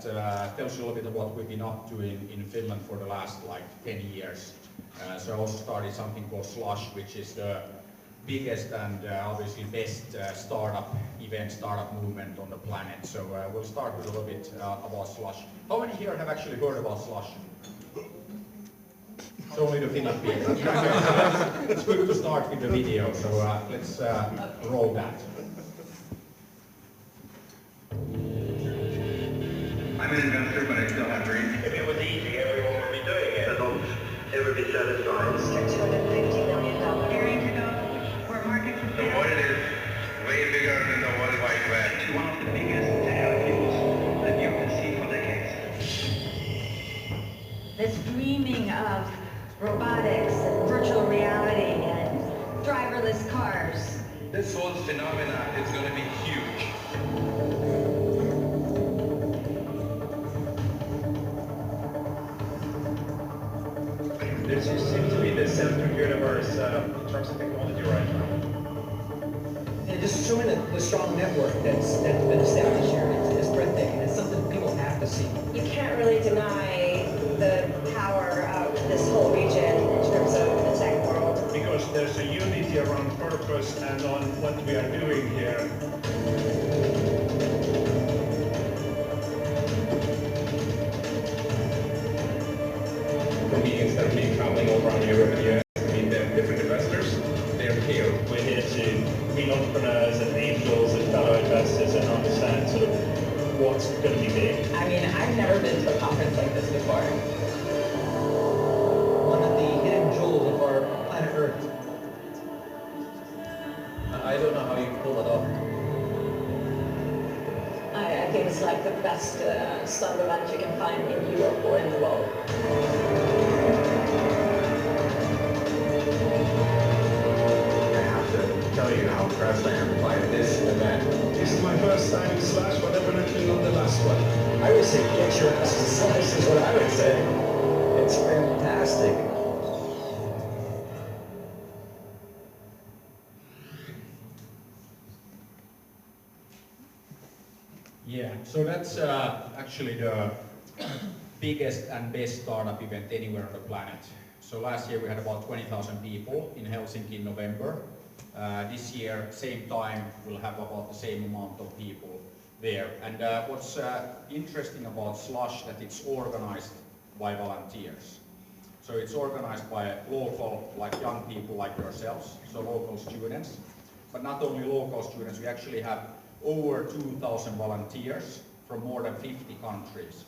that tells you a little bit about what we've been up to in Finland for the last like 10 years. So I also started something called Slush, which is the biggest and obviously best startup movement on the planet. So we'll start with a little bit about Slush. How many here have actually heard about Slush? It's only the Finnish people. It's good to start with the video, so let's roll that. I'm an investor, but I still have dreams. If it was easy, everyone would be doing it. As long as everybody satisfied. $250 million. Years ago, we're market The world is way bigger than the World Wide Web. One of the biggest technologies that you can see for decades. This dreaming of robotics and virtual reality and driverless cars. This whole phenomena is going to be huge. There seems to be the center universe in terms of technology right now. And just showing the strong network that's been established here is breathtaking. It's something people have to see. You can't really deny the power of this whole region in terms of the tech world. Because there's a unity around purpose and on what we are doing here. The meetings that we've been traveling all around Europe and the US to meet the different investors, they're here. We're here to meet entrepreneurs and angels and fellow investors and understand sort of what's going to be big. I mean, I've never been to a conference like this before. One of the hidden jewels of our planet Earth. I don't know how you pull it off. I think it's like the best startup event you can find in Europe or in the world. I have to tell you how impressed I am by this event. This is my first time in Slush, but definitely not the last one. I would say get your ass to Slush is what I would say. It's fantastic. Yeah, so that's actually the biggest and best startup event anywhere on the planet. So last year we had about 20,000 people in Helsinki in November. This year, same time, we'll have about the same amount of people there. And what's interesting about Slush that it's organized by volunteers. So it's organized by local, like young people like yourselves, so local students. But not only local students, we actually have over 2,000 volunteers from more than 50 countries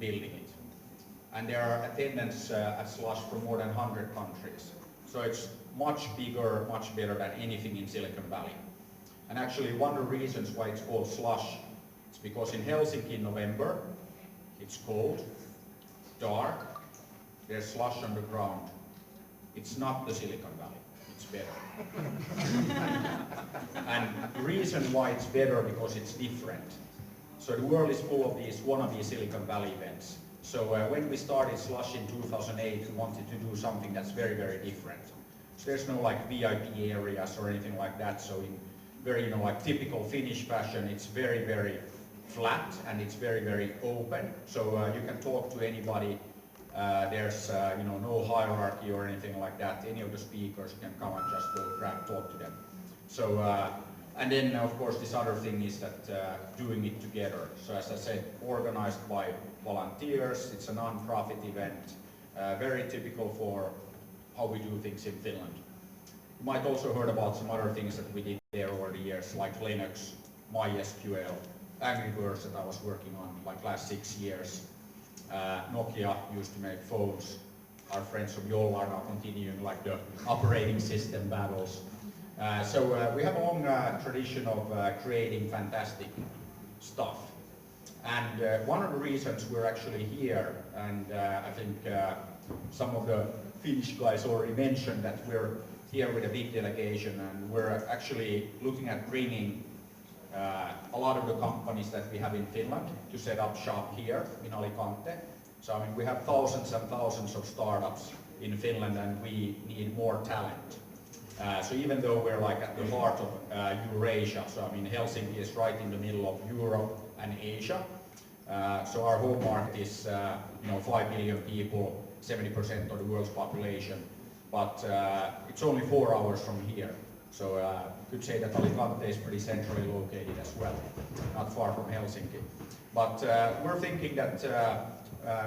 building it. And there are attendants at Slush from more than 100 countries. So it's much bigger, much better than anything in Silicon Valley. And actually one of the reasons why it's called Slush is because in Helsinki in November, it's cold, dark, there's slush on the ground. It's not the Silicon Valley, it's better. And the reason why it's better because it's different. So the world is full of these wannabe Silicon Valley events. So when we started Slush in 2008, we wanted to do something that's very, very different. So there's no like VIP areas or anything like that. So in very, like typical Finnish fashion, it's very, very flat and it's very, very open. So you can talk to anybody. There's no hierarchy or anything like that. Any of the speakers can come and just talk to them. So and then of course this other thing is that doing it together. So as I said, organized by volunteers. It's a non-profit event. Very typical for how we do things in Finland. You might also heard about some other things that we did there over the years, like Linux, MySQL, Angry Birds that I was working on like last 6 years. Nokia used to make phones. Our friends from Jolla are now continuing like the operating system battles. So we have a long tradition of creating fantastic stuff. And one of the reasons we're actually here, and I think some of the Finnish guys already mentioned that we're here with a big delegation, and we're actually looking at bringing a lot of the companies that we have in Finland to set up shop here in Alicante. So I mean, we have thousands and thousands of startups in Finland, and we need more talent. So even though we're like at the heart of Eurasia, so I mean Helsinki is right in the middle of Europe and Asia, So our home market is 5 billion people, 70% of the world's population, but it's only 4 hours from here. So you could say that Alicante is pretty centrally located as well, not far from Helsinki. But we're thinking that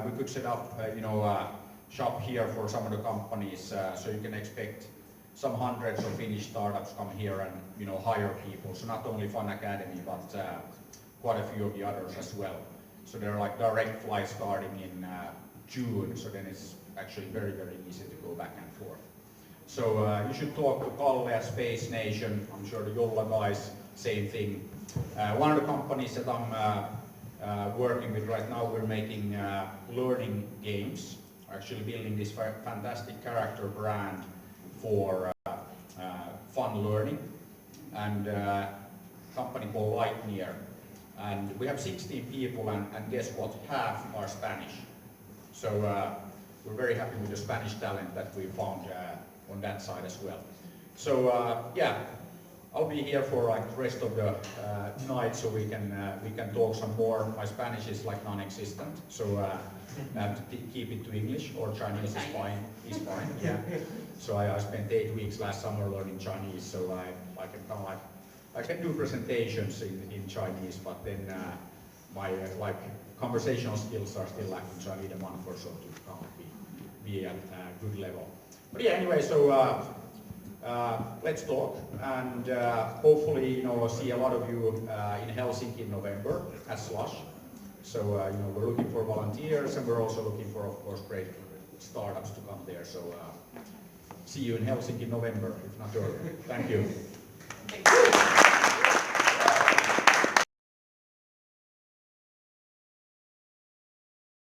we could set up a shop here for some of the companies, so you can expect some hundreds of Finnish startups come here and hire people. So not only Fun Academy, but quite a few of the others as well. So there are like direct flights starting in June, so then it's actually very, very easy to go back and forth. So you should talk to Kalle at Space Nation. I'm sure the Jolla guys, same thing. One of the companies that I'm working with right now, we're making learning games. We're actually building this fantastic character brand for fun learning, and company called Lightyear. And we have 16 people, and guess what? Half are Spanish. So we're very happy with the Spanish talent that we found on that side as well. So yeah, I'll be here for like the rest of the night, so we can talk some more. My Spanish is like non-existent, so I have to keep it to English, or Chinese is fine. Yeah. So I spent 8 weeks last summer learning Chinese, so I can kind of like I can do presentations in Chinese, but then my conversational skills are still lacking, so I need a month or so to kind of be at a good level. But yeah, anyway, so let's talk, and hopefully see a lot of you in Helsinki in November at Slush. So we're looking for volunteers, and we're also looking for, of course, great startups to come there. So see you in Helsinki in November, if not earlier. Thank you.